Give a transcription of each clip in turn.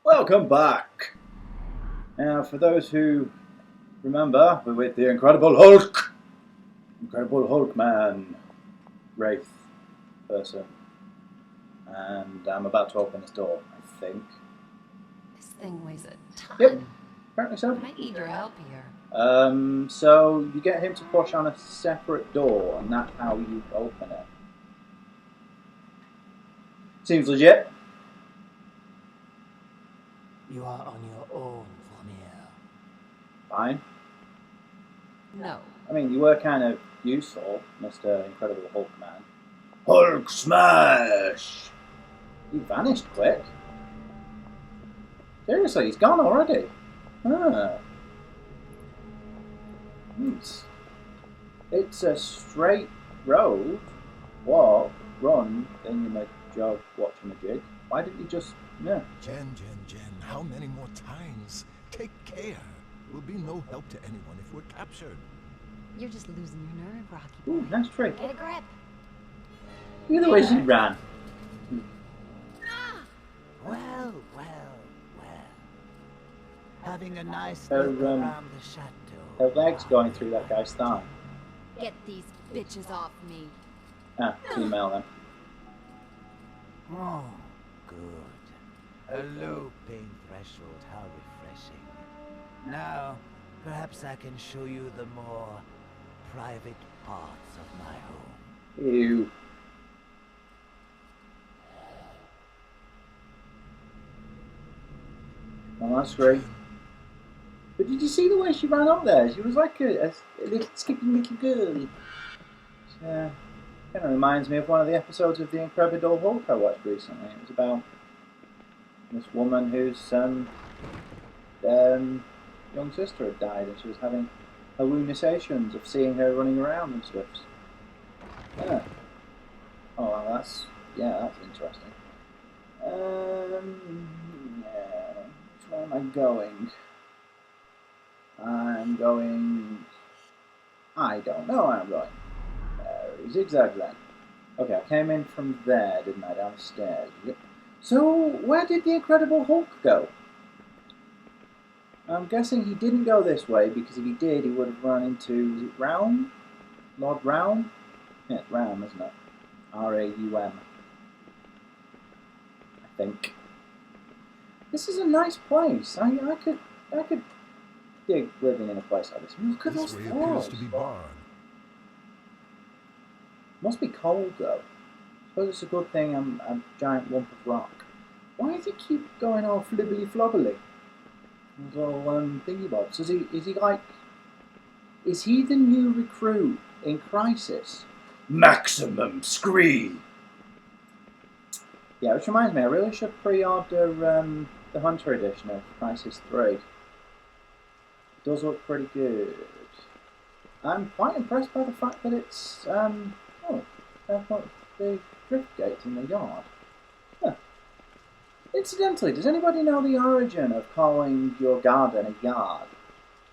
Welcome back. Now, for those who remember, we're with the Incredible Hulk Man, Wraith person, and I'm about to open this door, I think. This thing weighs a ton. Yep, apparently so. I need your help here. So you get him to push on a separate door, and that's how you open it. Seems legit. You are on your own from here. Fine. No. I mean, you were kind of useful, Mr. Incredible Hulk Man. Hulk smash! You vanished quick. Seriously, he's gone already. It's a straight road. Walk, run, then you make a jog, watching a jig. Why didn't you just, Jen, how many more times? Take care. We'll be no help to anyone if we're captured. You're just losing your nerve, Rocky. Ooh, nice trick. Get a grip. Look at the way she ran. Well. Having a nice Her, look around the chateau. Her leg's going through that guy's thigh. Get these bitches off me. Ah, female then. Oh, good. A low pain threshold, how refreshing. Now, perhaps I can show you the more private parts of my home. Ew. Well, that's great. But did you see the way she ran up there? She was like a little skipping little girl. Kind of reminds me of one of the episodes of The Incredible Hulk I watched recently. It was about this woman whose young sister had died, and she was having hallucinations of seeing her running around and stuff. Yeah. Oh, well, that's interesting. Yeah. Where am I going? I don't know where I'm going. Zigzag then. Okay, I came in from there, didn't I, downstairs? Yep. So, where did the Incredible Hulk go? I'm guessing he didn't go this way, because if he did, he would have run into, is it Raum? Lord Raum? Yeah, it's Raum, isn't it? R-A-U-M. I think. This is a nice place. I could dig living in a place like this. Look at those This way floors. appears to be barred. Must be cold though. Suppose it's a good thing I'm a giant lump of rock. Why does he keep going all flibbly flobbly? He's all thingy bobs. Is he the new recruit in Crisis? Maximum scream. Yeah, which reminds me, I really should pre-order the Hunter edition of Crisis 3. It does look pretty good. I'm quite impressed by the fact that it's they've got the drift gates in the yard. Huh. Incidentally, does anybody know the origin of calling your garden a yard?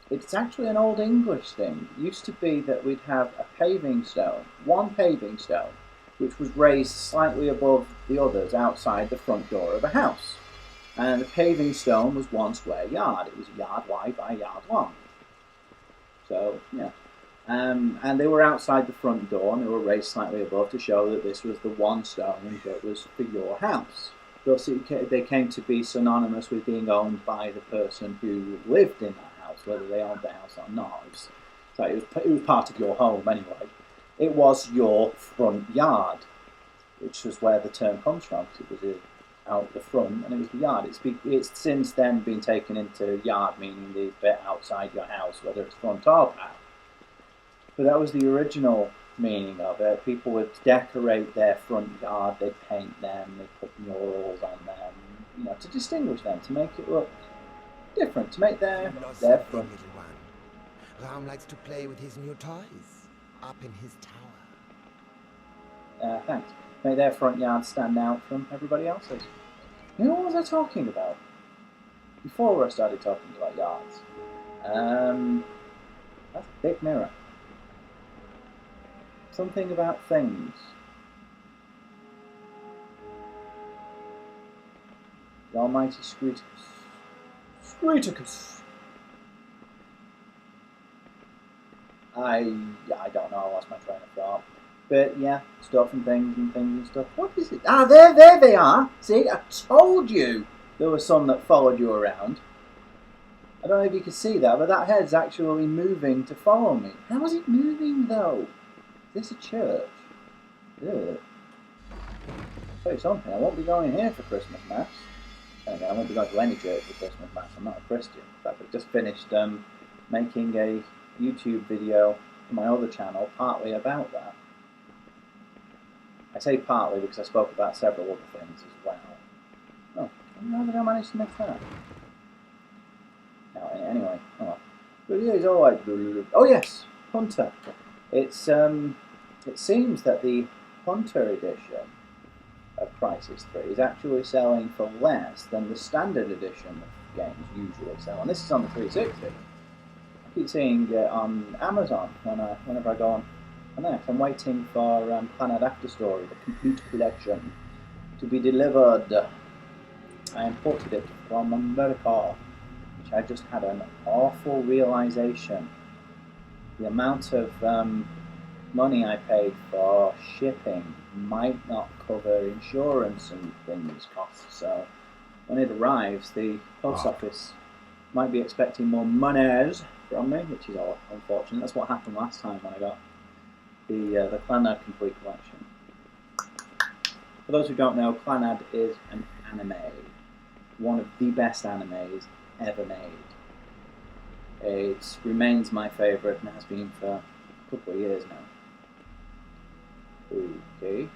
It's actually an Old English thing. It used to be that we'd have a paving stone, one paving stone, which was raised slightly above the others outside the front door of a house. And the paving stone was one square yard. It was a yard wide by a yard long. So, yeah. And they were outside the front door, and they were raised slightly above to show that this was the one stone that was for your house. Thus, they came to be synonymous with being owned by the person who lived in that house, whether they owned the house or not. It was part of your home anyway. It was your front yard, which was where the term comes from, because it was out the front, and it was the yard. It's since then been taken into yard, meaning the bit outside your house, whether it's front or back. But that was the original meaning of it. People would decorate their front yard, they'd paint them, they'd put murals on them, to distinguish them, to make it look different, to make their front. Little one. Ram likes to play with his new toys up in his tower. Thanks. Make their front yard stand out from everybody else's. What was I talking about? before I started talking about yards. That's a big mirror. Something about things. The almighty Scruticus. Scruticus! I don't know, I lost my train of thought. But yeah, stuff and things and stuff. What is it? Ah, there they are! See, I told you there were some that followed you around. I don't know if you can see that, but that head's actually moving to follow me. How is it moving though? Is this a church? Ugh. I'll tell you something, I won't be going here for Christmas Mass. I won't be going to any church for Christmas Mass, I'm not a Christian. In fact, I've just finished making a YouTube video for my other channel, partly about that. I say partly because I spoke about several other things as well. Oh, how did I manage to miss that? No, anyway, oh well. But yeah, he's all like, oh yes, Hunter. It's it seems that the Hunter edition of Crisis 3 is actually selling for less than the standard edition of games usually sell, and this is on the 360. I keep seeing it on Amazon whenever I go on there. I'm waiting for Planet After Story, the complete collection, to be delivered. I imported it from America, which I just had an awful realization. The amount of money I paid for shipping might not cover insurance and things costs, so when it arrives, the post office might be expecting more monies from me, which is all unfortunate. That's what happened last time when I got the Clannad Complete Collection. For those who don't know, Clannad is an anime. One of the best animes ever made. It remains my favourite and has been for a couple of years now. Okay.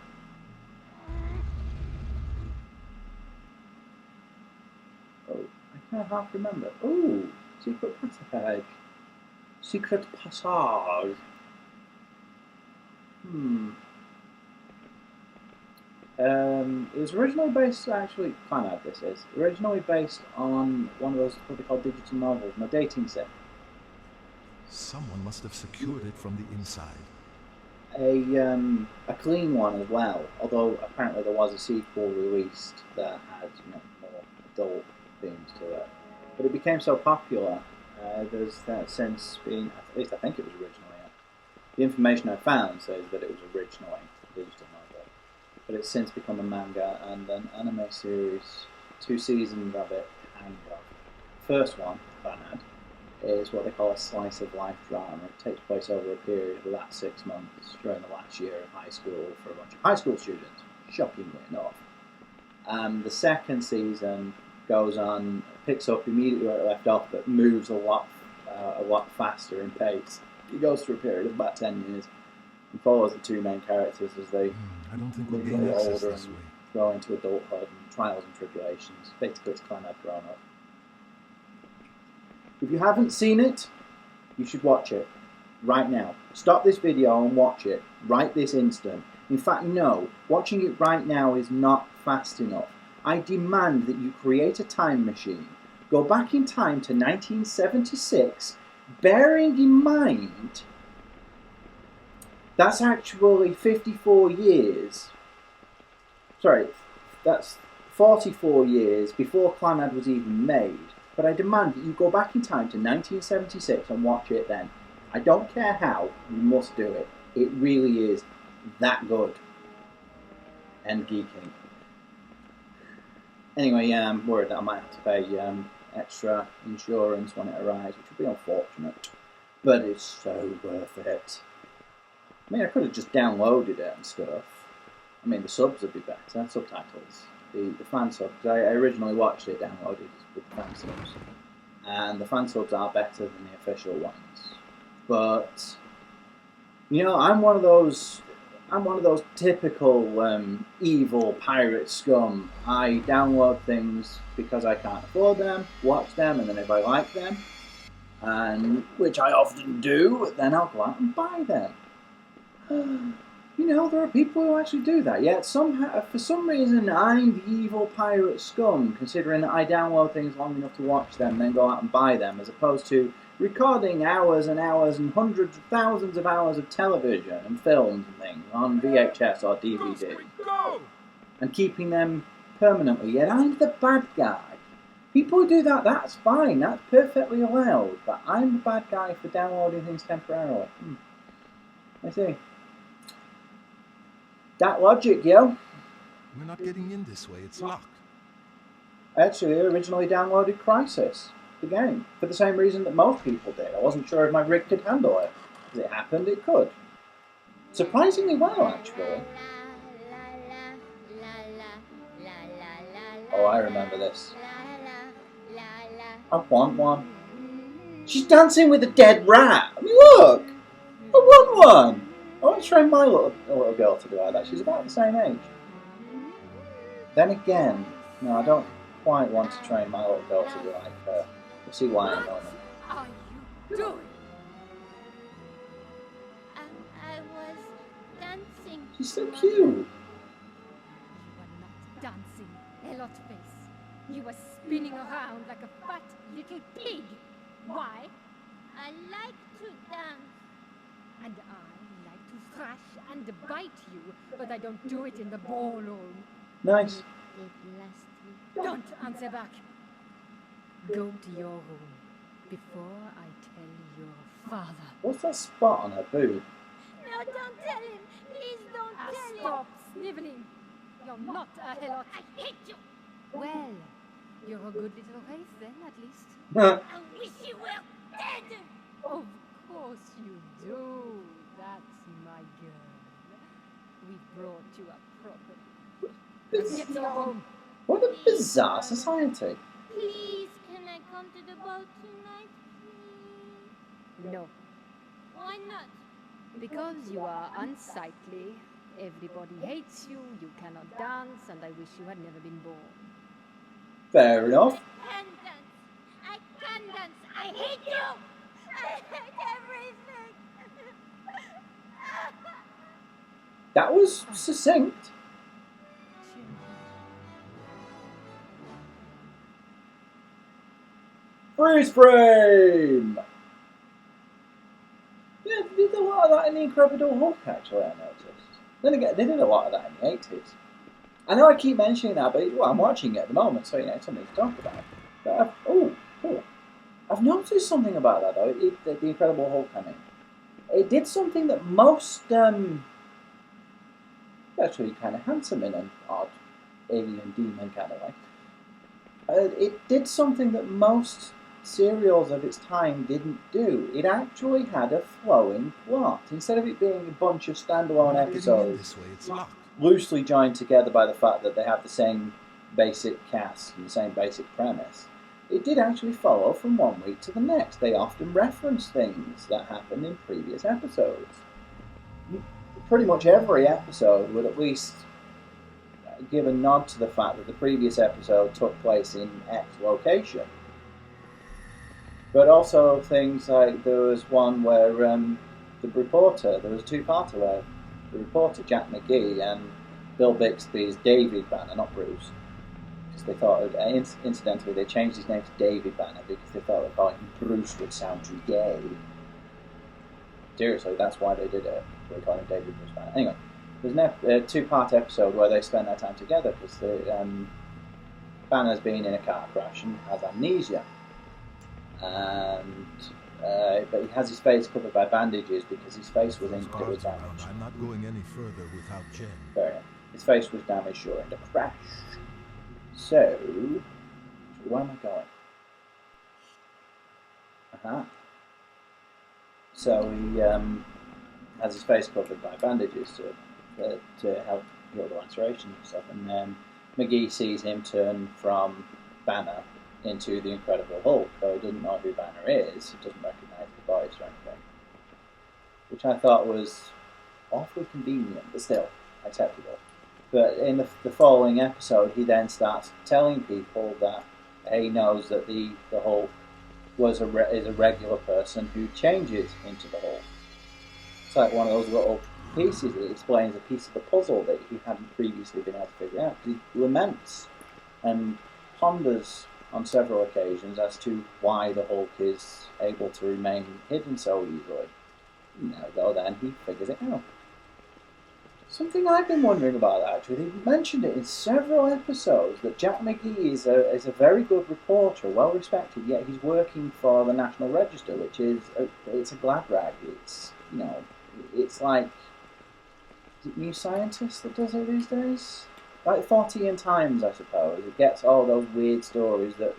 Oh, I can't half remember. Oh, secret passage. Secret passage. It was originally based, actually, Clannad this is, originally based on one of those, what they call digital novels, no dating sim. Someone must have secured it from the inside. A clean one as well, although apparently there was a sequel released that had more adult themes to it. But it became so popular, there's since been, at least I think it was originally, the information I found says that it was originally a digital novel, but it's since become a manga and an anime series, 2 seasons of it, kind of. First one, Clannad, is what they call a slice of life drama. It takes place over a period of about 6 months during the last year of high school for a bunch of high school students, shockingly enough. The second season goes on, picks up immediately where it left off, but moves a lot faster in pace. It goes through a period of about 10 years and follows the 2 main characters as they I don't think we'll get gain access older this and way. grow into adulthood and trials and tribulations. Basically, it's Clannad grown up. If you haven't seen it, you should watch it right now. Stop this video and watch it right this instant. In fact, no, watching it right now is not fast enough. I demand that you create a time machine, go back in time to 1976, bearing in mind that's actually 54 years. Sorry, that's 44 years before Clannad was even made. But I demand that you go back in time to 1976 and watch it then. I don't care how, you must do it. It really is that good. And geeking. Anyway, yeah, I'm worried that I might have to pay extra insurance when it arrives, which would be unfortunate. But it's so worth it. I mean, I could have just downloaded it and stuff. I mean, the subs would be better, subtitles. The fan subs, because I originally watched it downloaded with the fan subs. And the fan subs are better than the official ones. But, I'm one of those typical evil pirate scum. I download things because I can't afford them, watch them, and then if I like them, and which I often do, then I'll go out and buy them. You know, there are people who actually do that. Yet somehow, for some reason, I'm the evil pirate scum, considering that I download things long enough to watch them, then go out and buy them, as opposed to recording hours and hours and hundreds of thousands of hours of television and films and things on VHS or DVD, and keeping them permanently. Yet I'm the bad guy. People who do that, that's fine, that's perfectly allowed, but I'm the bad guy for downloading things temporarily. I see. That logic, yo. We're not getting in this way. It's locked. I actually originally downloaded Crisis, the game, for the same reason that most people did. I wasn't sure if my rig could handle it. As it happened, it could. Surprisingly well, actually. Oh, I remember this. I want one. She's dancing with a dead rat. I mean, look! I want one! I want to train my little girl to do like that. She's about the same age. Then again, no, I don't quite want to train my little girl to be like her. You'll see why in a moment. What are you doing? I was dancing. She's so cute. You were not dancing, Helot face. You were spinning around like a fat little pig. Why? I like to dance. And I like to thrash and bite you, but I don't do it in the ballroom. Nice. Did last week. Don't answer back. Go to your room before I tell your father. What's that spot on her boob? No, don't tell him. Please don't tell him. Stop sniveling. You're not a Helot. I hate you. Well, you're a good little wraith then, at least. I wish you were dead. Of course you do. That's my girl. We brought you up properly. Get to your home. What a bizarre society. Please, can I come to the ball tonight, please? No, Why not? because you are unsightly. Everybody hates you. You cannot dance, and I wish you had never been born. Fair enough. I can dance. I can dance. I hate you. I hate everything. That was succinct. Freeze frame! Yeah, they did a lot of that in the Incredible Hulk, actually, I noticed. Then again, they did a lot of that in the 80s. I know I keep mentioning that, but well, I'm watching it at the moment, so you know, it's something to talk about. But cool. I've noticed something about that, though, the Incredible Hulk, I mean. It did something that most, actually kind of handsome in an odd alien demon kind of way. It did something that most serials of its time didn't do. It actually had a flowing plot. Instead of it being a bunch of standalone episodes This way, it's locked. loosely joined together by the fact that they have the same basic cast and the same basic premise, it did actually follow from one week to the next. They often reference things that happened in previous episodes. Pretty much every episode would at least give a nod to the fact that the previous episode took place in X location. But also things like there was one where the reporter, there was a two-parter where the reporter, Jack McGee, and Bill Bixby's David Banner, not Bruce, because they thought, incidentally, they changed his name to David Banner because they thought that calling him Bruce would sound too gay. Seriously, that's why they did it. They called him David Bruce Banner. Anyway, there's a two-part episode where they spend their time together because Banner's been in a car crash and has amnesia. And but he has his face covered by bandages because his face was damaged. I'm not going any further without Jen. Fair enough. His face was damaged during the crash. So, where am I going? So he has his face covered by bandages to help heal the lacerations and stuff. And then McGee sees him turn from Banner into the Incredible Hulk, though he doesn't know who Banner is. He doesn't recognise the voice or anything, which I thought was awfully convenient, but still acceptable. But in the following episode, he then starts telling people that he knows that the Hulk is a regular person who changes into the Hulk. It's like one of those little pieces, it explains a piece of the puzzle that he hadn't previously been able to figure out. He laments and ponders on several occasions as to why the Hulk is able to remain hidden so easily. Now, though, then he figures it out. Something I've been wondering about, actually, they mentioned it in several episodes, that Jack McGee is a very good reporter, well respected, yet he's working for the National Register, which is it's a glad rag. It's, you know, it's like, is it New Scientist that does it these days? Like 40 Times, I suppose. It gets all those weird stories that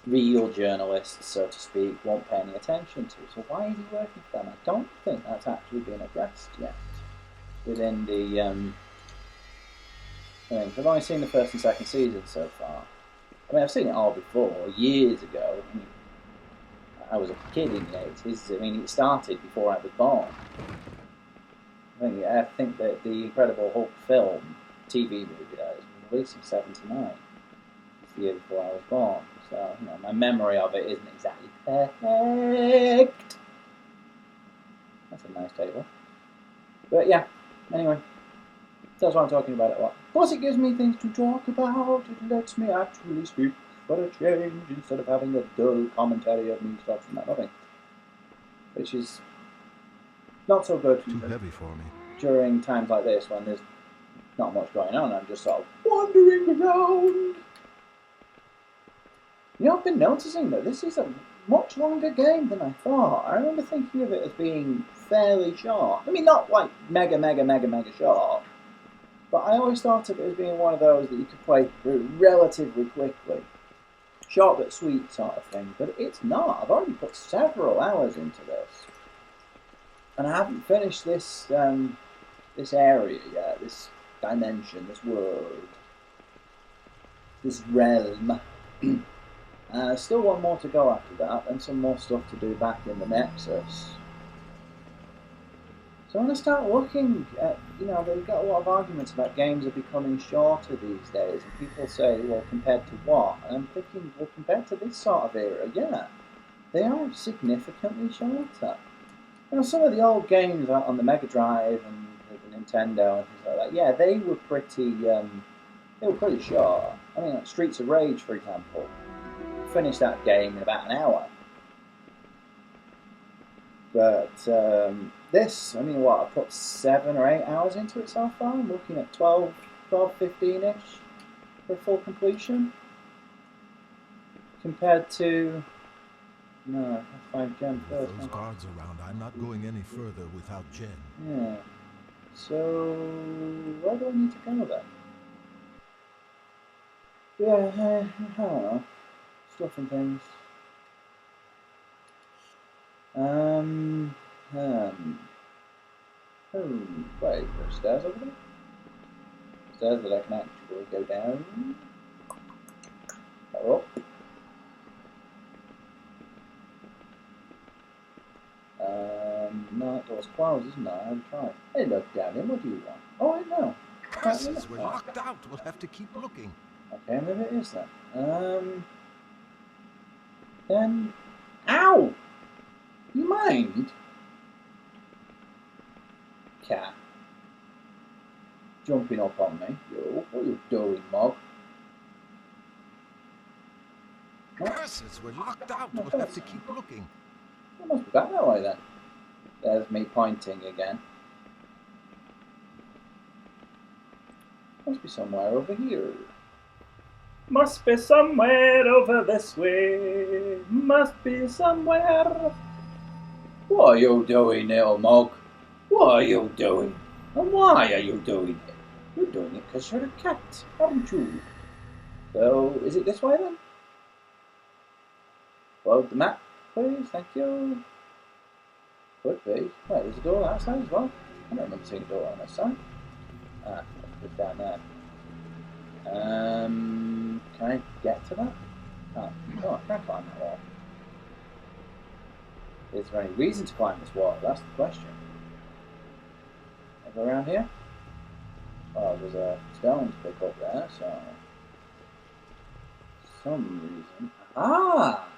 real journalists, so to speak, won't pay any attention to. So why is he working for them? I don't think that's actually been addressed yet within the things. I've only seen the first and second season so far. I mean, I've seen it all before, years ago. I mean, I was a kid in the 80s. I mean, it started before I was born. I think that the Incredible Hulk film, TV movie, that was released in '79. It's the year before I was born. So, you know, my memory of it isn't exactly perfect. That's a nice table. But yeah, anyway, that's what I'm talking about it a lot. Plus, it gives me things to talk about. It lets me actually speak for a change instead of having a dull commentary of me talking about nothing. Which is not so good. Too heavy for me. During times like this when there's not much going on, I'm just sort of wandering around. You know, I've been noticing that this is a much longer game than I thought. I remember thinking of it as being fairly short. I mean, not like mega short, but I always thought of it as being one of those that you could play through relatively quickly. Short but sweet sort of thing, but it's not. I've already put several hours into this. And I haven't finished this this area yet, this dimension, this world, this realm. Still one more to go after that, and some more stuff to do back in the Nexus. So I'm going to start looking at, you know, they've got a lot of arguments about games are becoming shorter these days, and people say, well, compared to what? And I'm thinking, well, compared to this sort of era, yeah, they are significantly shorter. You know, some of the old games on the Mega Drive and the Nintendo and things like that, yeah, they were pretty short. I mean, like Streets of Rage, for example. Finished that game in about an hour. But this, I mean, what, I put 7 or 8 hours into it so far. I'm looking at 12, 15-ish for full completion. Compared to... No, I'll find Jen first. With those guards around, I'm not going any further without Jen. Yeah. So, where do I need to go then? Yeah, I don't know. Stuff and things. Wait, there's stairs over there? Stairs that I can actually go down. Or up. No, that door's closed, isn't it? I haven't tried. Hey, look down here, what do you want? Oh, I know. Curses, we're locked out. We'll have to keep looking. Okay, maybe it is then. Then... Ow! You mind? Cat. Jumping up on me. Yo, what are you doing, Mog? Curses, we're locked out. We'll have to keep looking. I must be back that way then. There's me pointing again. Must be somewhere over here. Must be somewhere over this way. Must be somewhere. What are you doing, little Mog? What are you doing? And why are you doing it? You're doing it because you're a cat, aren't you? So, is it this way then? Load the map, please, thank you. Could be. Wait, there's a door outside as well. I don't remember seeing a door on this side. Ah, it's down there. Can I get to that? Oh, no, I can't climb that wall. Is there any reason to climb this wall? That's the question. Go around here? Oh, there's a stone to pick up there, so... some reason... Ah!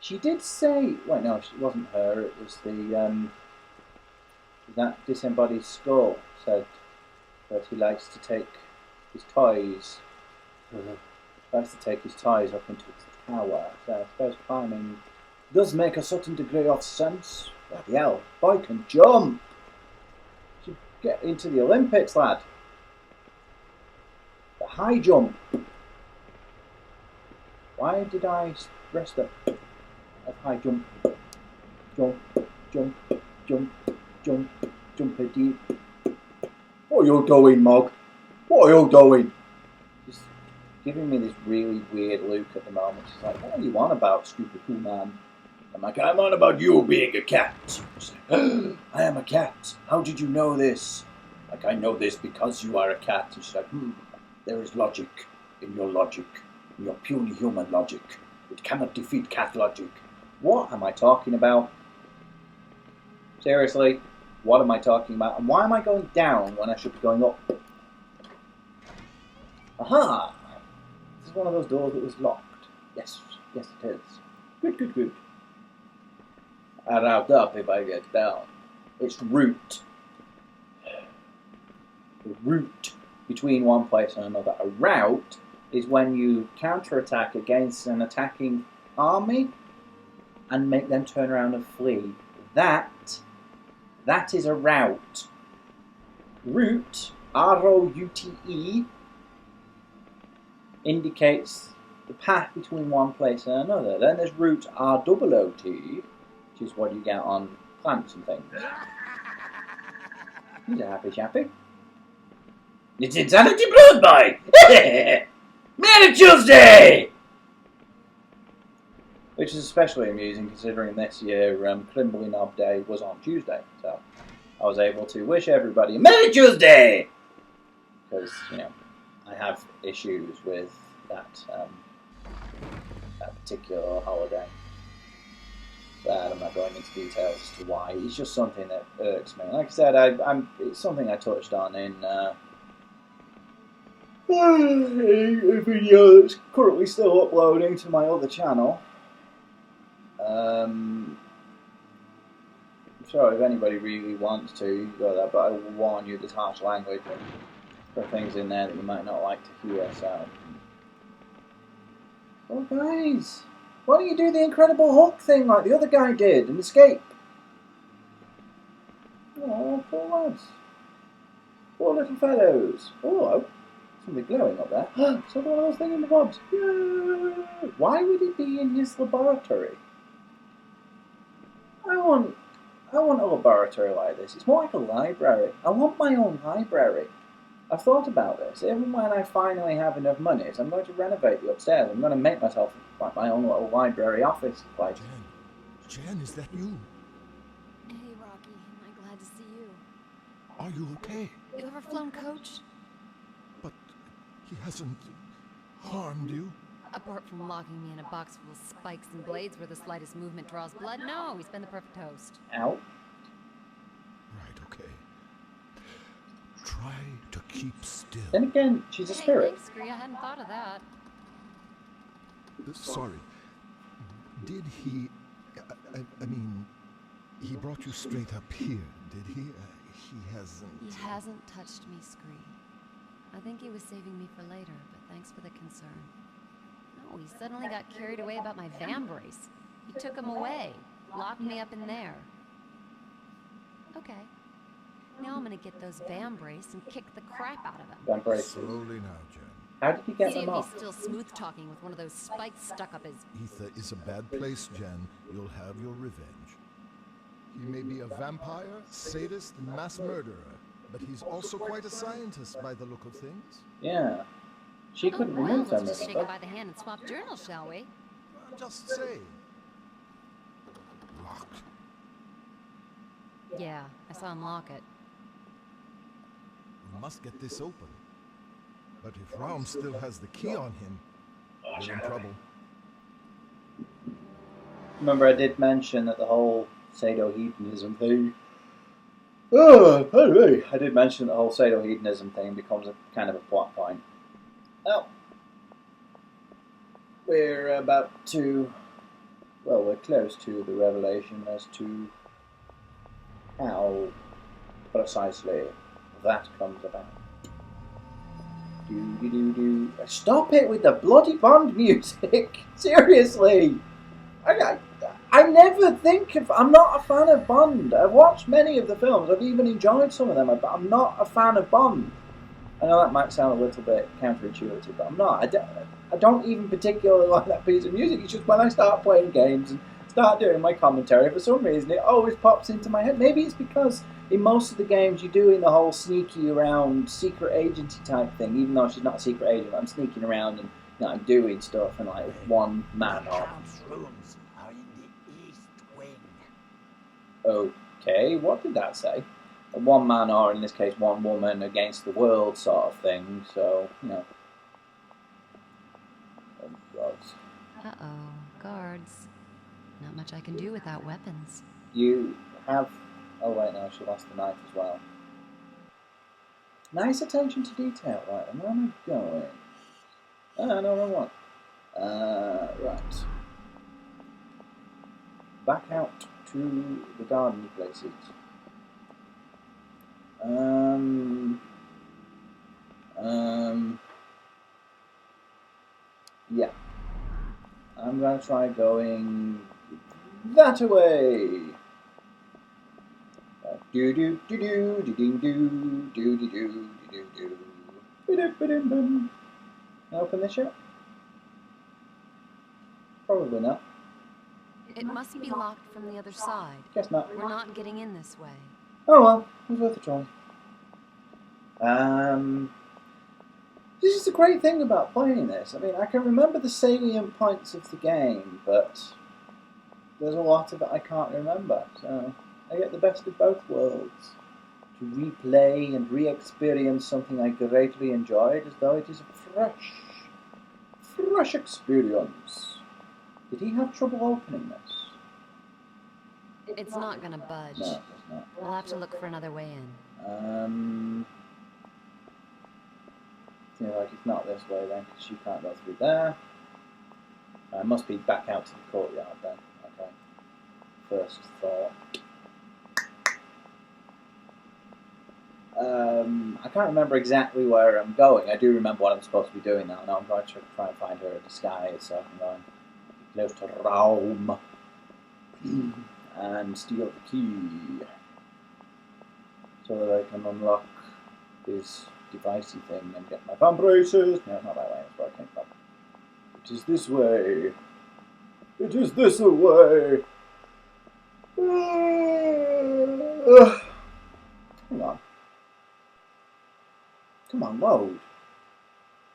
She did say... Wait, no, it wasn't her, it was the, that disembodied skull said that he likes to take his toys. Likes to take his toys up into his tower. So I suppose climbing does make a certain degree of sense. Bloody hell, boy can jump! Should get into the Olympics, lad. The high jump. Why did I stress that? Of high jump. Jump, jump, jump, jump, jump a deep. What are you doing, Mog? What are you doing? She's giving me this really weird look at the moment. She's like, what are you on about, stupid cool man? I'm like, I'm on about you being a cat. She's like, I am a cat. How did you know this? Like, I know this because you are a cat. And she's like, there is logic in your logic. In your puny human logic. It cannot defeat cat logic. What am I talking about? Seriously, what am I talking about? And why am I going down when I should be going up? Aha! This is one of those doors that was locked. Yes, yes it is. Good, good, good. I route up if I get down. It's route. The route between one place and another. A rout is when you counterattack against an attacking army and make them turn around and flee. That is a rout. Route, R-O-U-T-E, indicates the path between one place and another. Then there's route, R-O-O-T, which is what you get on plants and things. He's a happy chappy. It's Insanity Blood Boy! Merry Tuesday! Which is especially amusing considering this year Crimbley Knob Day was on Tuesday. So I was able to wish everybody a Merry Tuesday! Because, I have issues with that particular holiday. But I'm not going into details as to why. It's just something that irks me. Like I said, it's something I touched on in a video that's currently still uploading to my other channel. I'm sure if anybody really wants to, you can go there, but I will warn you there's harsh language and there are things in there that you might not like to hear, so... Oh guys, why don't you do the Incredible Hulk thing like the other guy did and escape? Oh, poor lads. Poor little fellows. Oh, something glowing up there. So one of those thingamabobs. Yay! Why would it be in his laboratory? I want a laboratory like this. It's more like a library. I want my own library. I've thought about this. Even when I finally have enough money, I'm going to renovate the upstairs. I'm going to make myself like my own little library office place. Jen, is that you? Hey, Rocky. Am I glad to see you? Are you okay? You ever flown coach? But he hasn't harmed you? Apart from locking me in a box full of spikes and blades where the slightest movement draws blood, no, he's been the perfect host. Ow. Right, okay. Try to keep still. Then again, she's a spirit. Thanks, Scree. I hadn't thought of that. Sorry. Did he... I mean, he brought you straight up here, did he? He hasn't... He hasn't touched me, Scree. I think he was saving me for later, but thanks for the concern. No, he suddenly got carried away about my vambrace. He took him away, locked me up in there. Okay. Now I'm gonna get those vambrace and kick the crap out of him. Vambrace. Slowly now, Jen. How did he get See them if off? he's still smooth-talking with one of those spikes stuck up his... Ether is a bad place, Jen. You'll have your revenge. He may be a vampire, sadist, and mass murderer, but he's also quite a scientist by the look of things. Yeah. She couldn't well, remove them. let's just shake it by the hand and swap journals, shall we? Just say. Locked. Yeah, I saw him lock it. We must get this open. But if Raum still has the key on him, we're in trouble. Remember, I did mention that the whole sadohedonism thing. Anyway, I did mention that the whole sadohedonism thing becomes a kind of a plot point. Well, we're about to. Well, we're close to the revelation as to how precisely that comes about. Stop it with the bloody Bond music! Seriously! I never think of... I'm not a fan of Bond. I've watched many of the films. I've even enjoyed some of them, but I'm not a fan of Bond. I know that might sound a little bit counterintuitive, but I'm not. I don't even particularly like that piece of music. It's just when I start playing games and start doing my commentary, for some reason it always pops into my head. Maybe it's because in most of the games you're doing the whole sneaky around, secret agency type thing, even though she's not a secret agent. I'm sneaking around and I'm doing stuff and like one man The off. Count's rooms are in the East Wing. Okay, what did that say? A one man or in this case one woman against the world sort of thing, so, Oh God. Uh-oh, guards. Not much I can do without weapons. You have... Oh wait, no, she lost the knife as well. Nice attention to detail, right, and where am I going? Ah, no, wrong one. Right. Back out to the garden places. Yeah. I'm gonna try going that way. Do do do do do do do do do do do do do do. Open this yet? Probably not. It must be locked from the other side. Guess not. We're not getting in this way. Oh well, it was worth a try. This is the great thing about playing this. I mean, I can remember the salient points of the game, but there's a lot of it I can't remember. So I get the best of both worlds. To replay and re-experience something I greatly enjoyed as though it is a fresh experience. Did he have trouble opening this? It's not gonna budge. No, it's not. We'll have to look for another way in. Seems like it's not this way then, because you can't go through there. I must be back out to the courtyard then. Okay. First thought. I can't remember exactly where I'm going. I do remember what I'm supposed to be doing now. Now I'm going to try and find her a disguise, so I'm going close to Raum and steal the key so that I can unlock this devicey thing and get my thumb braces. No, not that way. That's where I came from. It is this way. It is this way. Hang on. Come on, load.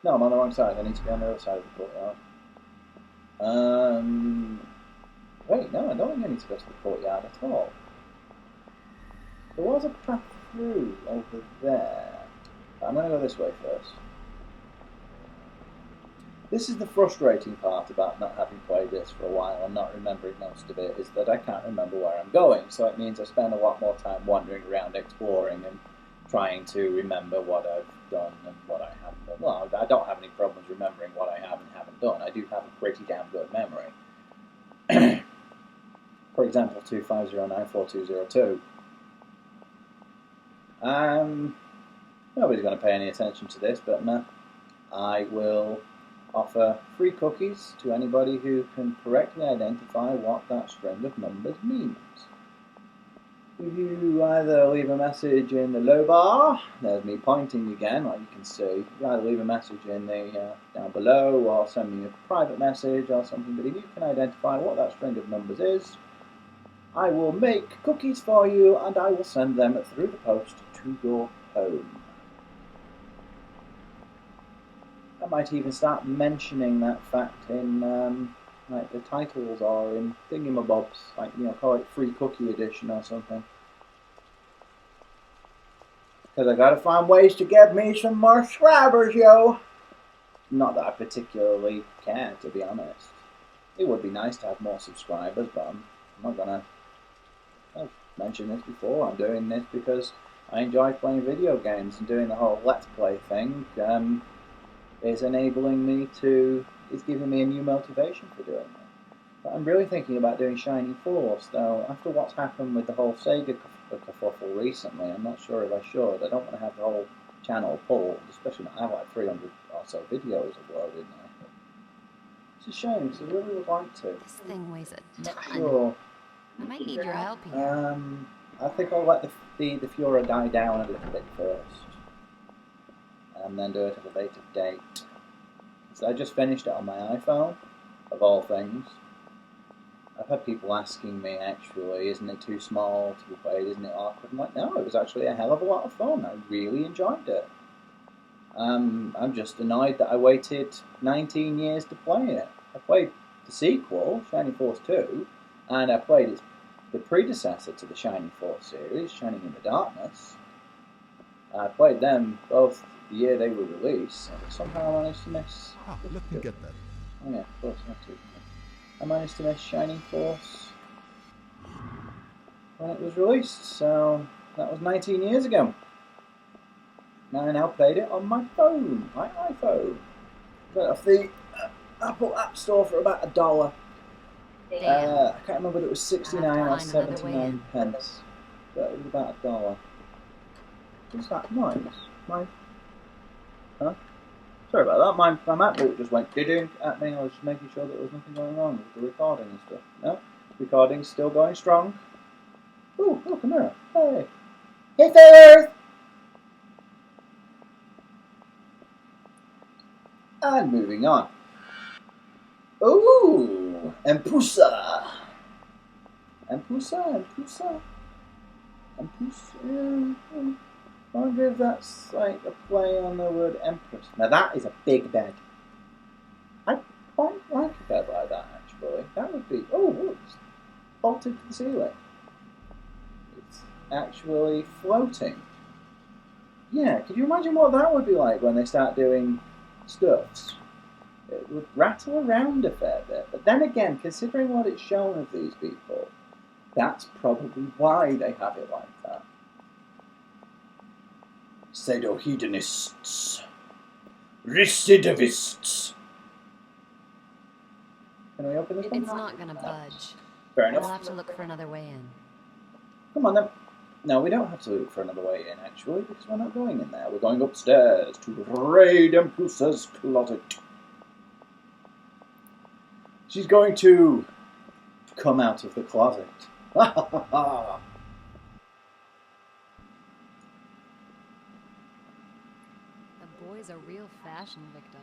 No, I'm on the wrong side. I need to be on the other side of the courtyard. Wait, no, I don't think I need to go to the courtyard at all. There was a path through over there. I'm going to go this way first. This is the frustrating part about not having played this for a while and not remembering most of it, is that I can't remember where I'm going. So it means I spend a lot more time wandering around exploring and trying to remember what I've done and what I haven't done. Well, I don't have any problems remembering what I have and haven't done. I do have a pretty damn good memory. For example, 25094202. Nobody's going to pay any attention to this, but I will offer free cookies to anybody who can correctly identify what that string of numbers means. If you either leave a message in the low bar, there's me pointing again, like you can see. You either leave a message in the down below, or send me a private message or something. But if you can identify what that string of numbers is, I will make cookies for you, and I will send them through the post to your home. I might even start mentioning that fact in like the titles or in thingamabobs, like, call it Free Cookie Edition or something. Because I gotta find ways to get me some more subscribers, yo! Not that I particularly care, to be honest. It would be nice to have more subscribers, but I'm not gonna... I've mentioned this before, I'm doing this because I enjoy playing video games, and doing the whole Let's Play thing is enabling me to... It's giving me a new motivation for doing it. But I'm really thinking about doing Shining Force, though after what's happened with the whole Sega the kerfuffle recently. I'm not sure if I should. I don't want to have the whole channel pulled, especially when I have like 300 or so videos uploaded now. It's a shame because I really would like to. This thing weighs a Not ton. sure. I might need your help here. I think I'll let the Fiora die down a little bit first, and then do it at a later date. So I just finished it on my iPhone, of all things. I've had people asking me, actually, isn't it too small to be played? Isn't it awkward? I'm like, no, it was actually a hell of a lot of fun. I really enjoyed it. I'm just annoyed that I waited 19 years to play it. I played the sequel, Shining Force 2, and I played the predecessor to the Shining Force series, Shining in the Darkness. I played them both the year they were released, and somehow I managed to miss... Ah, let me get that. Oh yeah, of course, I have to. I managed to miss Shining Force when it was released, so that was 19 years ago. I now played it on my phone, my iPhone. Got it off the Apple App Store for about $1. Damn. I can't remember whether it was 69 or 79 pence, but it was about $1. What's that noise? Huh? Sorry about that. My MacBook just went ding at me. I was just making sure that there was nothing going wrong with the recording and stuff. No, recording's still going strong. Ooh, look, a mirror. Hey. Hey, fellas! And moving on. Ooh, Empusa. Empusa. I wonder if that's like a play on the word Empress. Now that is a big bed. I quite like a bed like that, actually. That would be... Oh, look, it's bolted to the ceiling. It's actually floating. Yeah, could you imagine what that would be like when they start doing stuffs? It would rattle around a fair bit. But then again, considering what it's shown of these people, that's probably why they have it like that. Pseudo-hedonists. Recidivists. Can we open this one? It's not gonna budge. Fair We'll enough. have to look for another way in. Come on then. No, we don't have to look for another way in, actually, because we're not going in there. We're going upstairs to raid Empusa's closet. She's going to come out of the closet. Ha ha ha ha! The boy's a real fashion victim.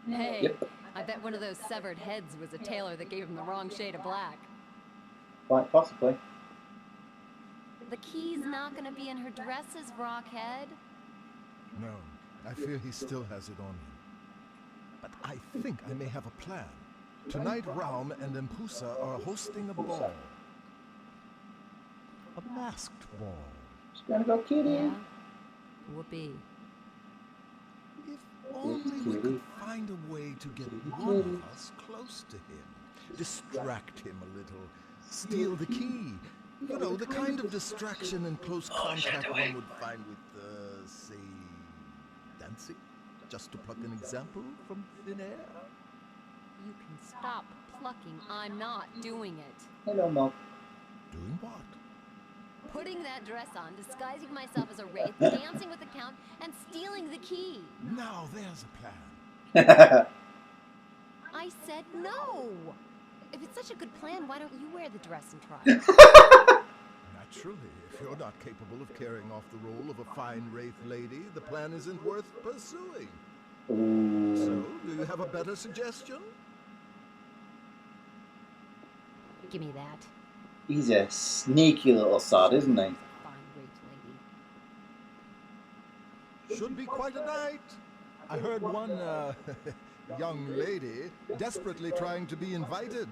Hey, Yep. I bet one of those severed heads was a tailor that gave him the wrong shade of black. Quite possibly. The key's not gonna be in her dresses, Rockhead. No, I fear he still has it on him. But I think I may have a plan. Tonight, Raum and Empusa are hosting a ball. A masked ball. She's gonna go kitty. Yeah? Whoopee. If only we could find a way to get one of us close to him. Distract him a little. Steal the key. You know, the kind of distraction and close contact one would find with, say, dancing? Just to pluck an example from thin air? You can stop plucking. I'm not doing it. Hello, Mom. Doing what? Putting that dress on, disguising myself as a wraith, dancing with the Count, and stealing the key. Now there's a plan. I said no. If it's such a good plan, why don't you wear the dress and try? Naturally, if you're not capable of carrying off the role of a fine wraith lady, the plan isn't worth pursuing. Ooh. So, do you have a better suggestion? Give me that. He's a sneaky little sod, isn't he? Fine wraith lady. Should be quite a night. I heard one, young lady desperately trying to be invited.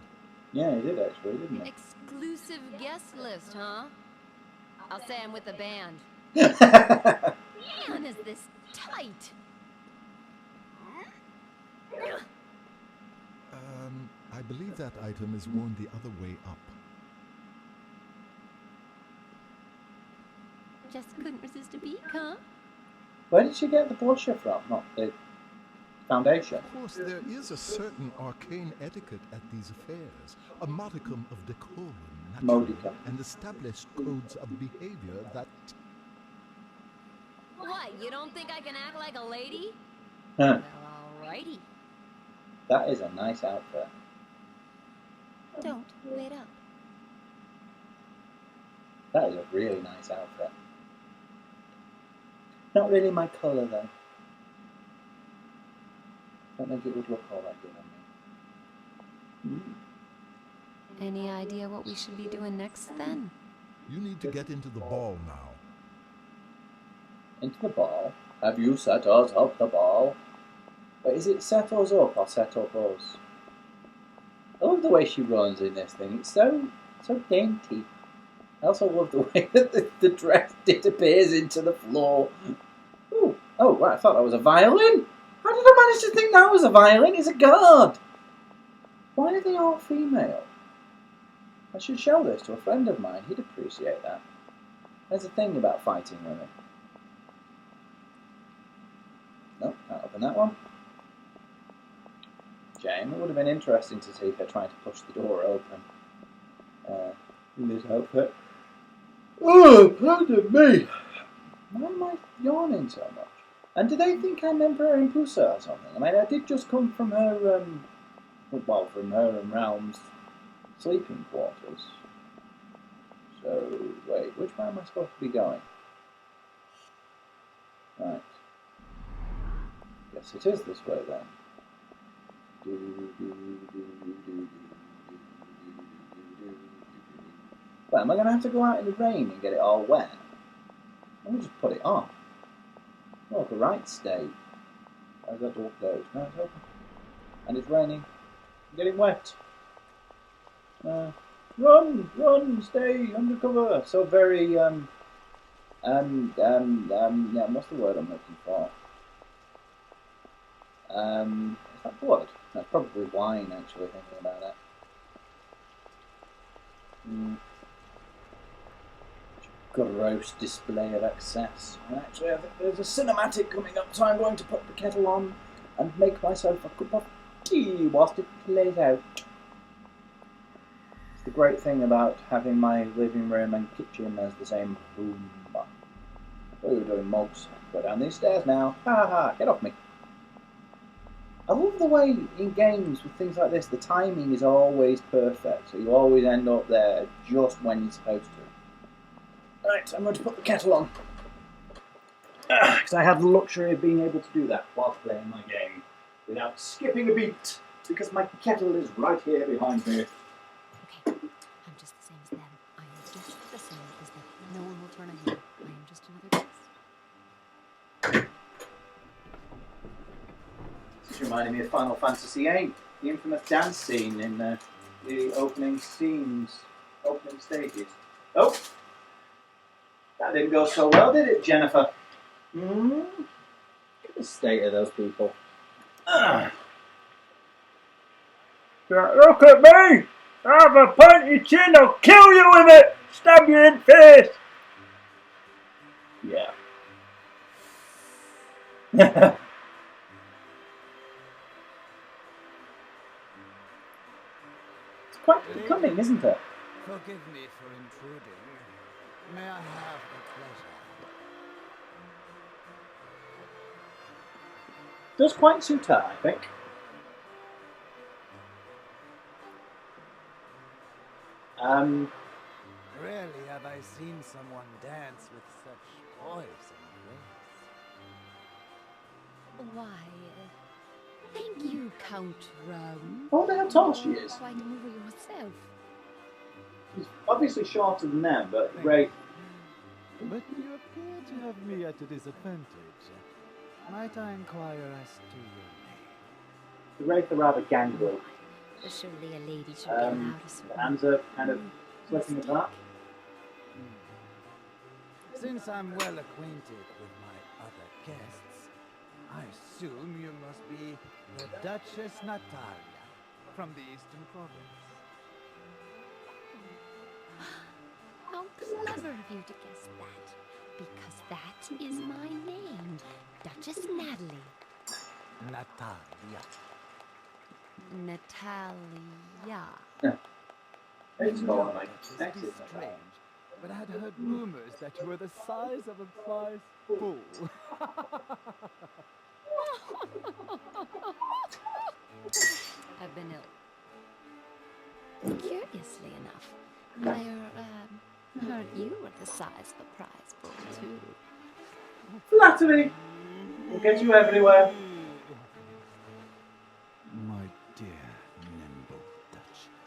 Yeah, he did actually, didn't he? Exclusive guest list, huh? I'll say I'm with the band. Man, is this tight? I believe that item is worn the other way up. Just couldn't resist a beak, huh? Where did she get the blusher from? Not the foundation. Of course, there is a certain arcane etiquette at these affairs. A modicum of decorum natural Modica. and establish codes of behavior that... What, you don't think I can act like a lady? Huh. Well, alrighty. That is a nice outfit. Don't wait up. That is a really nice outfit. Not really my colour though. Don't think it would look all that good on me. Any idea what we should be doing next then? You need to get into the ball now. Into the ball? Have you set us up the ball? But is it set us up or set up us? I love the way she runs in this thing. It's so dainty. I also love the way that the dress disappears into the floor. Ooh. Oh, right, I thought that was a violin. How did I manage to think that was a violin? It's a guard. Why are they all female? I should show this to a friend of mine. He'd appreciate that. There's a thing about fighting women. Nope, can't open that one. Shame. It would have been interesting to see her trying to push the door open. In this outfit. Oh, pardon me. Why am I yawning so much? And do they think I'm Emperor Impusa or something? I mean, I did just come from her, from her and Realm's sleeping quarters. So, wait, which way am I supposed to be going? Right. Guess it is this way then. Well, am I going to have to go out in the rain and get it all wet? Let me just put it on. Oh, the right state. How's that door closed? No, it's open. And it's raining. I'm getting wet. Run, stay under cover. So very, yeah, what's the word I'm looking for? Is that blood? That's probably wine, actually, thinking about it. Gross display of excess. And actually, I think there's a cinematic coming up, so I'm going to put the kettle on and make myself a cup of tea whilst it plays out. It's the great thing about having my living room and kitchen as the same room. What are you doing, Mogs? Go down these stairs now. Ha ha ha, get off me. I love the way in games with things like this, the timing is always perfect, so you always end up there just when you're supposed to. Right, I'm going to put the kettle on. Because I have the luxury of being able to do that whilst playing my game without skipping a beat, because my kettle is right here behind me. Okay, I'm just the same as them. I am just the same as them. No one will turn a hair. I am just another guest. This reminded me of Final Fantasy VIII, the infamous dance scene in the opening stages. Oh! That didn't go so well, did it, Jennifer? Look at the state of those people. Look at me! I have a pointy chin, I'll kill you with it! Stab you in the face! Yeah. It's quite becoming, isn't it? Forgive me for intruding. May I have the pleasure? Does quite suit her, I think. Rarely have I seen someone dance with such poise and grace. Why, thank you, Count Rome. Oh, how tall she is. Quite a mover yourself. She's obviously shorter than them, but great. But you appear to have me at a disadvantage. Might I inquire as to your name? The Wraith are rather gangly. Surely a lady should be allowed a The hands are kind of slipping apart. Since I'm well acquainted with my other guests, I assume you must be the Duchess Natalia from the Eastern Province. How clever of you to guess that. Because that is my name, Duchess Natalie. Natalia. Natalia. It's You called don't like Duchess, X it is is not strange, but I had heard rumors that you were the size of a prize bull. I've been ill. Curiously enough, I heard you were the size of a prize bull, too. Flattery! Will get you everywhere. My dear nimble Duchess.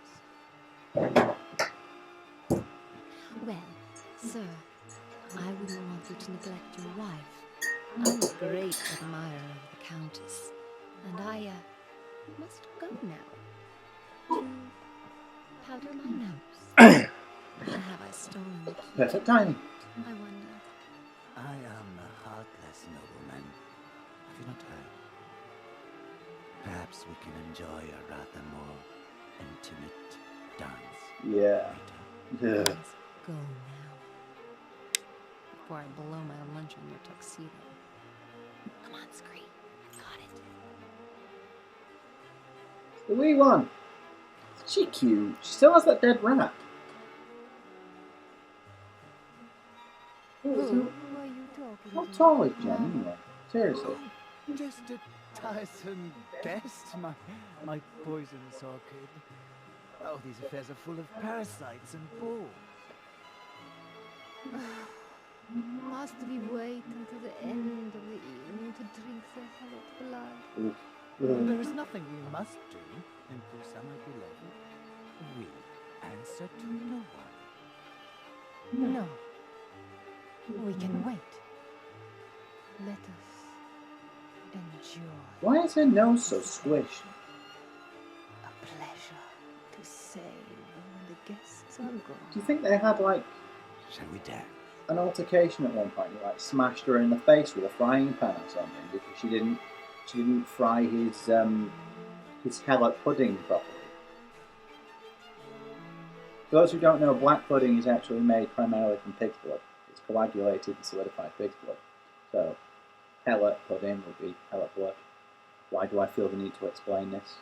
Well, sir, I wouldn't want you to neglect your wife. I'm a great admirer of the Countess, and I must go now to powder my nose. Have I stolen the key? Perfect timing. I wonder. I am a heartless nobleman. Have you not heard? Perhaps we can enjoy a rather more intimate dance Yeah. later. Ugh. Let's go now. Before I blow my lunch on your tuxedo. I'm on screen. I've got it. The wee one. She cute. She still has that dead rat. Who are you talking How to? tall is Jen anyway? Seriously. Just a tiresome guest, my poisonous orchid. Oh, these affairs are full of parasites and bull. Must we wait until the end of the evening to drink the hot blood? There is nothing we must do, Impulsa, my beloved. We answer to no one. No. We can wait. Let us enjoy. Why is her nose so squished? A pleasure to save when the guests are gone. Do you think they had like Shall we dance? an altercation at one point? He like smashed her in the face with a frying pan or something because she didn't fry his scallop pudding properly. For those who don't know, black pudding is actually made primarily from pig's blood. It's coagulated and solidified pig's blood. So, pellet pudding would be pellet blood. Why do I feel the need to explain this?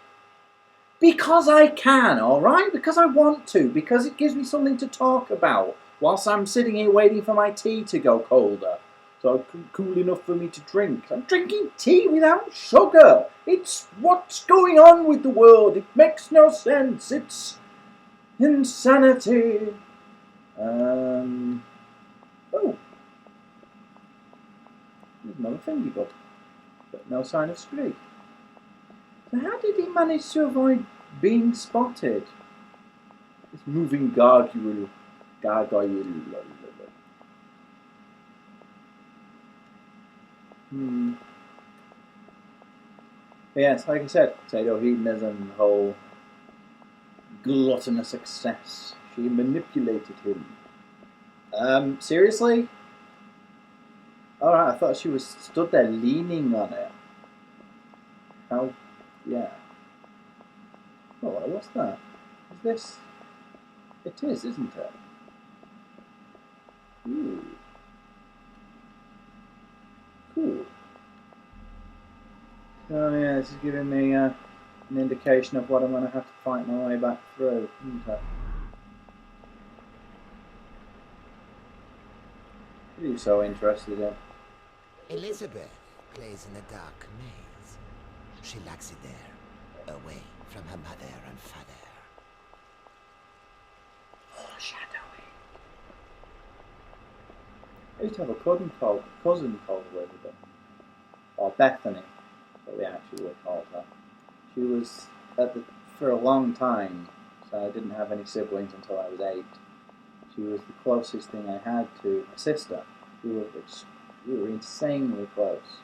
Because I can, alright? Because I want to. Because it gives me something to talk about whilst I'm sitting here waiting for my tea to go colder. So cool enough for me to drink. I'm drinking tea without sugar. It's what's going on with the world. It makes no sense. It's insanity. Oh. There's another thingy bug. But no sign of Scree. So how did he manage to avoid being spotted? This moving gargoyle. But yes, like I said, potato hedonism, the whole gluttonous excess. She manipulated him. Seriously? Alright, I thought she was stood there leaning on it. How? Yeah. Oh, what's that? Is this? It is, isn't it? Ooh. Cool. Oh yeah, this is giving me an indication of what I'm going to have to fight my way back through, isn't it? What are you so interested in? Elizabeth plays in a dark maze. She lacks it there, away from her mother and father. Foreshadowing. I used to have a cousin called Elizabeth, or Bethany, what we actually would call her. She was for a long time, so I didn't have any siblings until I was 8. She was the closest thing I had to my sister. We were insanely close.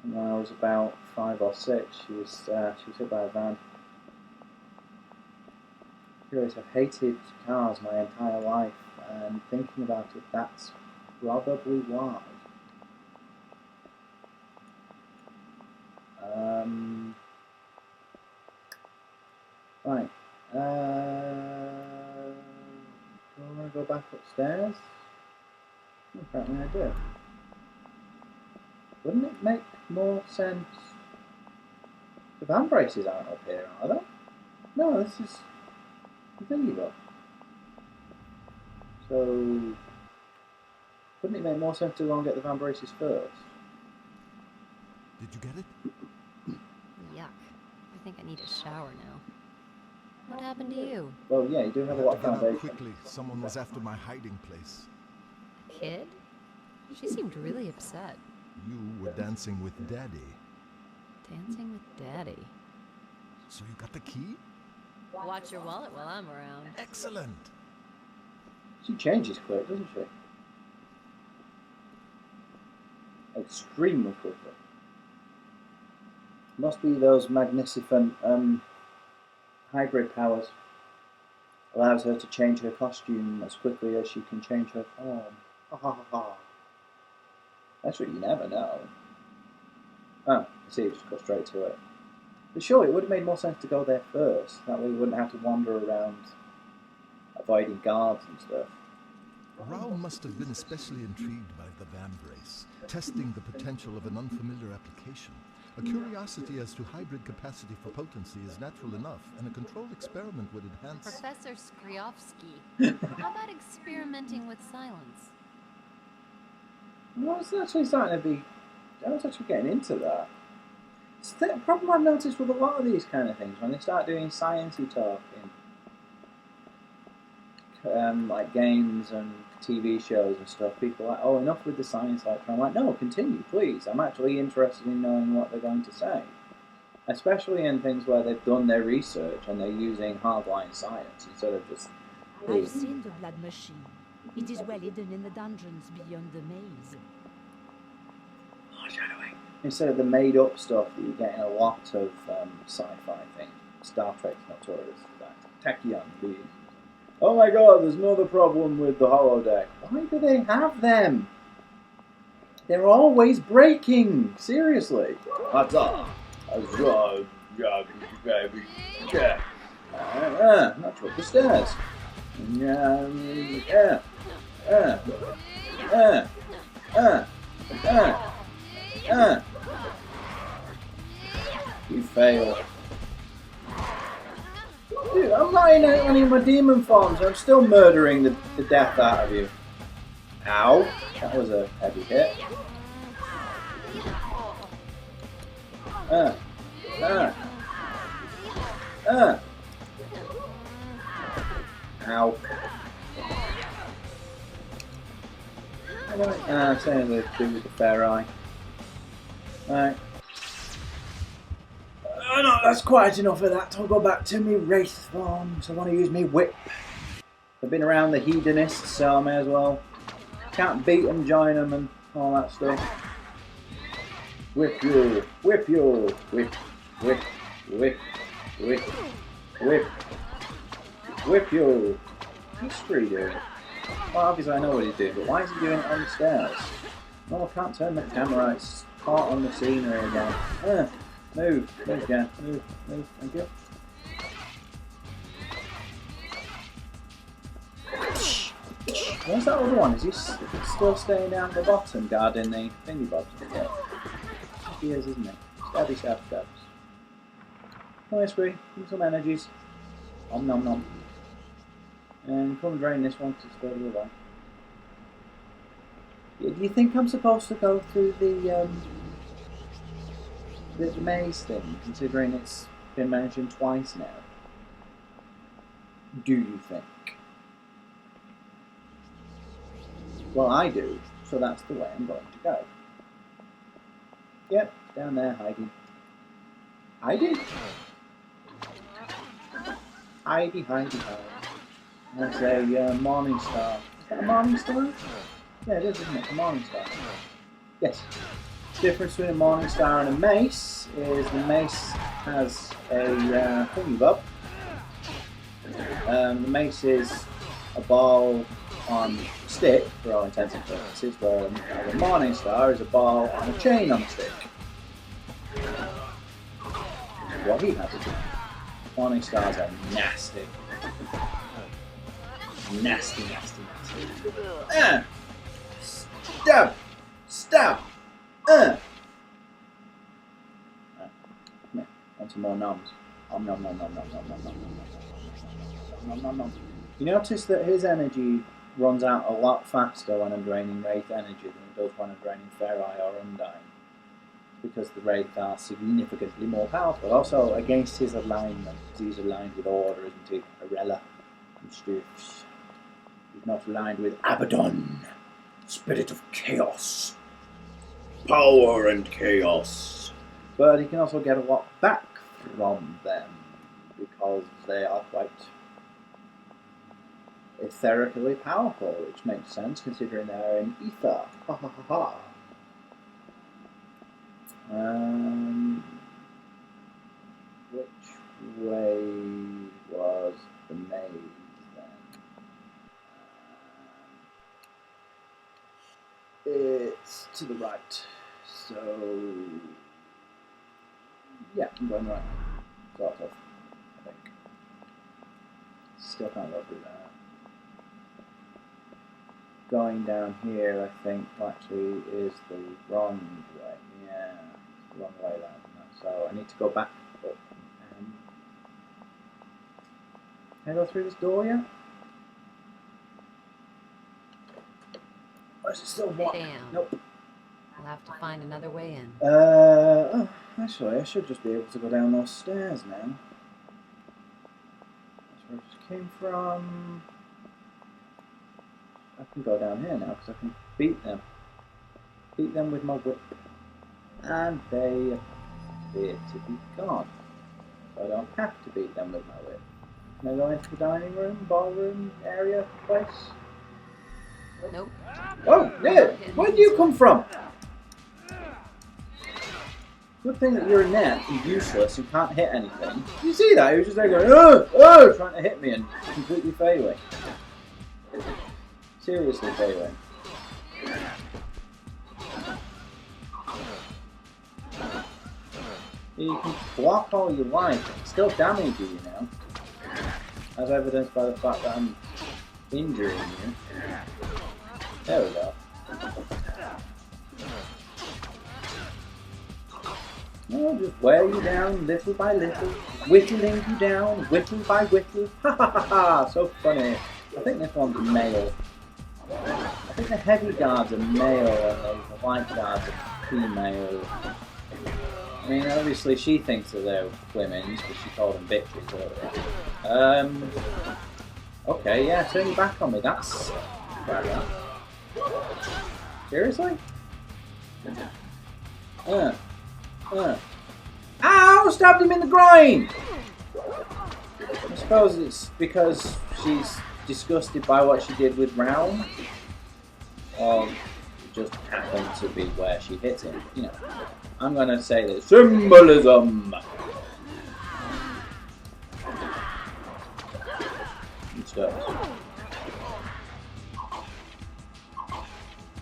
And when I was about 5 or 6, she was hit by a van. Curious, I've hated cars my entire life, and thinking about it, that's probably why. Right. Do I want to go back upstairs? Apparently I do. Wouldn't it make more sense? The van braces aren't up here, are they? No, this is... The thingy bob. So, wouldn't it make more sense to go and get the van braces first? Did you get it? Yuck. I think I need a shower now. What happened to you? Well, yeah, you do have a I lot had of to get out foundation. quickly. Someone was after my hiding place. A kid? She seemed really upset. You were dancing with Daddy. Dancing with Daddy. So you got the key? Watch your wallet while I'm around. Excellent. She changes quick, doesn't she? Extremely quickly. Must be those magnificent hybrid powers. Allows her to change her costume as quickly as she can change her form. Ha ha ha ha. That's what you never know. Oh, I see, just go straight to it. But sure, it would have made more sense to go there first. That way you wouldn't have to wander around avoiding guards and stuff. Rao must have been especially intrigued by the vambrace, testing the potential of an unfamiliar application. A curiosity as to hybrid capacity for potency is natural enough, and a controlled experiment would enhance... Professor Skriovsky, how about experimenting with silence? I was actually getting into that. It's the problem I've noticed with a lot of these kind of things, when they start doing sciencey talking, like games and TV shows and stuff, people are like, oh, enough with the science lecture. I'm like, no, continue, please. I'm actually interested in knowing what they're going to say. Especially in things where they've done their research and they're using hardline science instead of just... I've seen the blood machine. It is well hidden in the dungeons beyond the maze. Foreshadowing. Instead of the made-up stuff that you get in a lot of sci-fi things. Star Trek's notorious for that. Tachyon being... Oh my god, there's another problem with the holodeck. Why do they have them? They're always breaking. Seriously. Not try up the stairs. You fail. Dude, I'm not in any of my demon forms. I'm still murdering the death out of you. Ow. That was a heavy hit. Ow. Same as I do with the fair eye. Right. Oh no, that's quite enough of that. I'll go back to me wraith forms. I want to use me whip. I've been around the hedonists, so I may as well. Can't beat them, join them, and all that stuff. Whip you, whip you, whip, whip, whip, whip, whip, whip you. What's Spree doing? Well, obviously I know what he's doing, but why is he doing it on the stairs? No, I can't turn the camera. It's caught on the scenery again. Move, again, move, thank you. Where's that other one? Is he still staying down at the bottom, guarding the thingy bobs? Yeah. He is, isn't he? Stabby, stab, stabs. Come on, Spree, give me some energies. Om nom nom. And come and drain this one because it's further away. Yeah, do you think I'm supposed to go through the maze thing, considering it's been mentioned twice now? Do you think? Well, I do, so that's the way I'm going to go. Yep, down there, hiding. Hiding? Hidey, hidey, hidey. That's a morning star. Is that a morning star? Yeah, it is, isn't it? A morning star. Yes. The difference between a morning star and a mace is the mace has a thingy bob. The mace is a ball on a stick, for all intents and purposes, where the morning star is a ball on a chain on a stick. What he has to do. Morning stars are nasty. Nasty, nasty, nasty. Stab! Stab! Come here. Want some more noms? Nom nom nom nom nom nom nom nom nom nom nom nom nom nom nom. Nom, nom, nom. You notice that his energy runs out a lot faster when I'm draining Wraith energy than it does when I'm draining Ferai or Undyne. Because the Wraith are significantly more powerful. Also, against his alignment, because he's aligned with Order, isn't he? Arella and Stuffs. He's not aligned with Abaddon, Spirit of Chaos. Power and Chaos. But he can also get a lot back from them, because they are quite etherically powerful, which makes sense considering they're in ether. Ha ha ha ha. Which way was the maze then? It's to the right. So yeah, I'm going right now. Sort of, I think. Still can't go through there. Going down here, I think, actually is the wrong way. Yeah, it's the wrong way there. So I need to go back up. Can I go through this door yet? Or is it still blocked? Damn. Nope. I'll have to find another way in. Oh, actually, I should just be able to go down those stairs now. That's where I just came from. I can go down here now because I can beat them. Beat them with my whip. And they appear to be gone. So I don't have to beat them with my whip. Can I go into the dining room, ballroom area place? Nope. Oh, yeah! Where do you come from? Good thing that you're in there and useless and can't hit anything. Did you see that? He was just there going, oh, trying to hit me and completely failing. Seriously failing. You can block all you like, it still damage you know. As evidenced by the fact that I'm injuring you. There we go. No, just wear you down little by little, whittling you down, whittle by whittle. Ha ha ha ha! So funny. I think this one's male. I think the heavy guards are male and the light guards are female. I mean, obviously she thinks that they're women's because she called them bitches earlier. Okay, yeah, turn your back on me. That's right. Seriously? Ow! Stabbed him in the groin! I suppose it's because she's disgusted by what she did with Round. Or it just happened to be where she hit him. You know, I'm gonna say that symbolism! And stuff.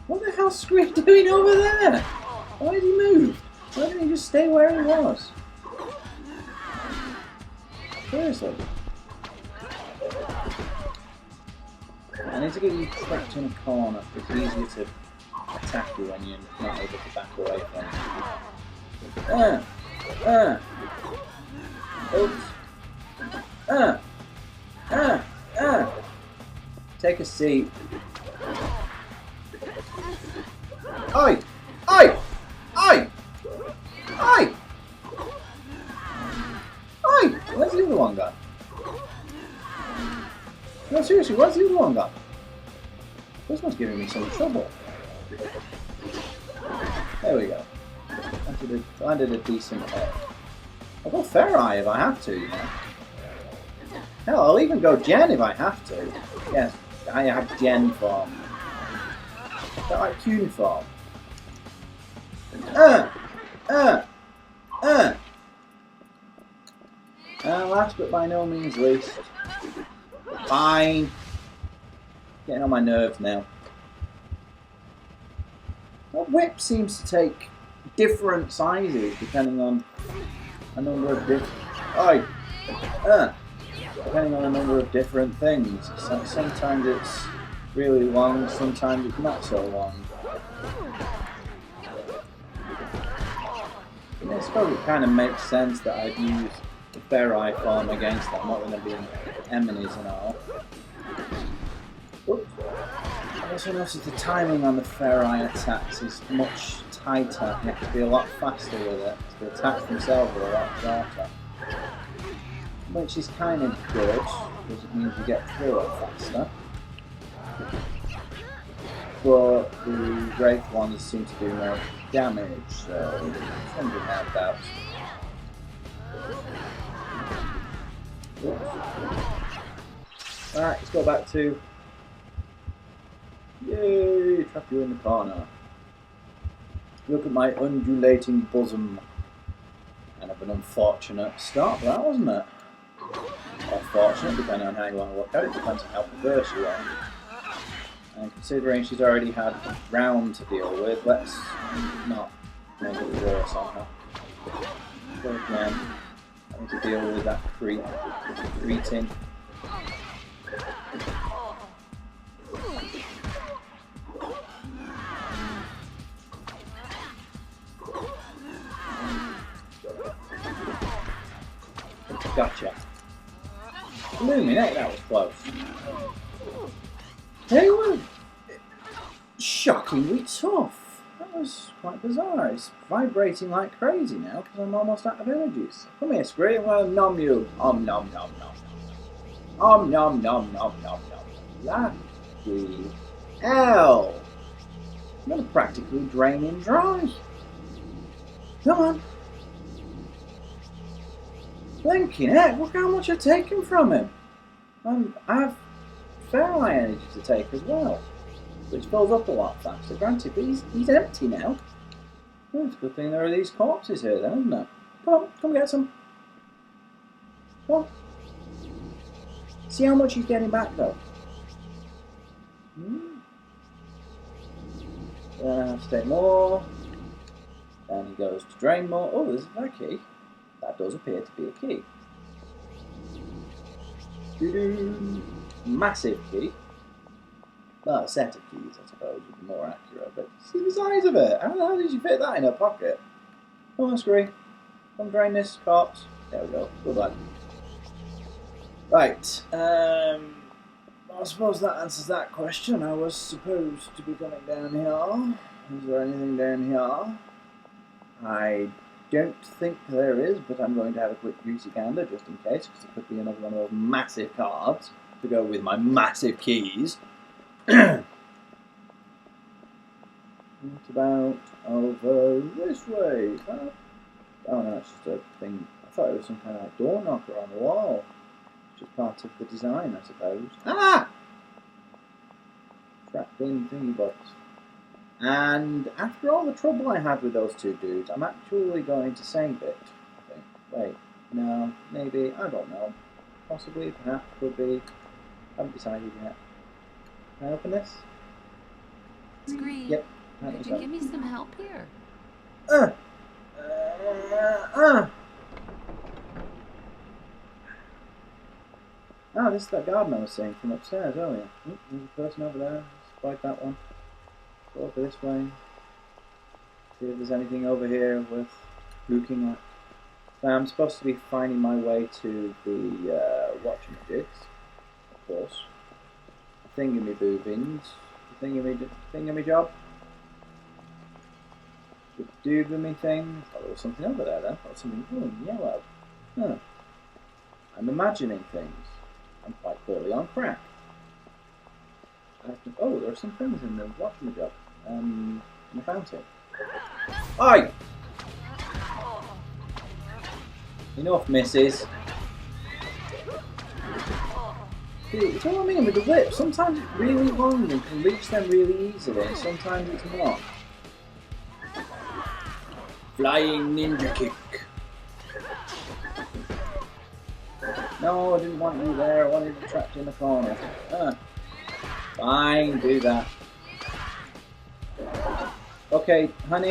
What the hell's Scream doing over there? Why did he move? Why didn't he just stay where he was? Seriously. I need to get you trapped in a corner. It's easier to attack you when you're not able to back away from it. Oops. Take a seat. Oi! Oi! Oi! Oi! Oi! Where's the other one gone? No, seriously, where's the other one gone? This one's giving me some trouble. There we go. Landed a decent hit. I'll go Ferai if I have to, you know. Hell, I'll even go Jen if I have to. Yes, I have Jen form. Is that like cuneiform? Last but by no means least. Fine. Getting on my nerves now. That whip seems to take different sizes depending on a number of depending on a number of different things. So sometimes it's really long, sometimes it's not so long. I suppose it kind of makes sense that I'd use the Ferri farm against them, not going to be enemies and all. Oops. I also noticed the timing on the Ferri attacks is much tighter. You have to be a lot faster with it. The attacks themselves are a lot shorter. Which is kind of good, because it means you get through it faster. But the Wraith ones seem to do more damage, so something roundabouts. Alright, let's go back to... Yay! Trap you in the corner. Look at my undulating bosom. Kind of an unfortunate start, that wasn't it? Or fortunate, depending on how you want to look at it. Depends on how perverse you are. And considering she's already had a round to deal with, let's not make it worse on her. So again, having to deal with that cretin. Gotcha. Illuminate, that was close. They were shockingly tough. That was quite bizarre. It's vibrating like crazy now because I'm almost out of energies. Come here, Scream. Well, nom you. Nom nom nom nom. Nom nom nom nom nom nom. Lucky hell. I'm going to practically drain him dry. Come on. Blinking heck, look how much I've taken from him. I have Ferri energy to take as well, which fills up a lot faster. Granted, but he's empty now. Oh, it's a good thing there are these corpses here then, isn't it? Come on, come get some. Come on. See how much he's getting back though. Then I have to take more. Then he goes to drain more. Oh, there's a key. That does appear to be a key. Doo-doo. Massive key. Well, a set of keys, I suppose, would be more accurate, but see the size of it! How the hell did you fit that in a pocket? Come on, Scree. Come drain this corpse. There we go. Good lad. Right. I suppose that answers that question. I was supposed to be coming down here. Is there anything down here? I don't think there is, but I'm going to have a quick greasy gander just in case, because it could be another one of those massive cards to go with my massive keys. What about over this way? Huh? Oh no, it's just a thing. I thought it was some kind of like door knocker on the wall. It's just part of the design, I suppose. Ah! Trapped in thingy box. And after all the trouble I had with those two dudes, I'm actually going to save it. I think. Wait, no, maybe, I don't know. Possibly, perhaps, could be. I haven't decided yet. Can I open this? Scream. Yep. Could you give me some help here? Ah, this is that garden I was seeing from upstairs earlier. Oh, there's a person over there. Let's avoid that one. Go over this way. See if there's anything over here worth looking at. So I'm supposed to be finding my way to the watchamajigs, of course. Thingamy-boobins. Thingamy-job. The doobamy thing. I thought there was something over there then. I thought something yellow. Huh. I'm imagining things. I'm quite clearly on crack. Oh, there are some things in the watchamajob. In the fountain. Oi! Enough, missus. See, it's what I mean with the whip. Sometimes it's really long and can reach them really easily, and sometimes it's not. Flying ninja kick. No, I didn't want you there. I wanted you trapped in the corner. Fine, do that. Okay, honey.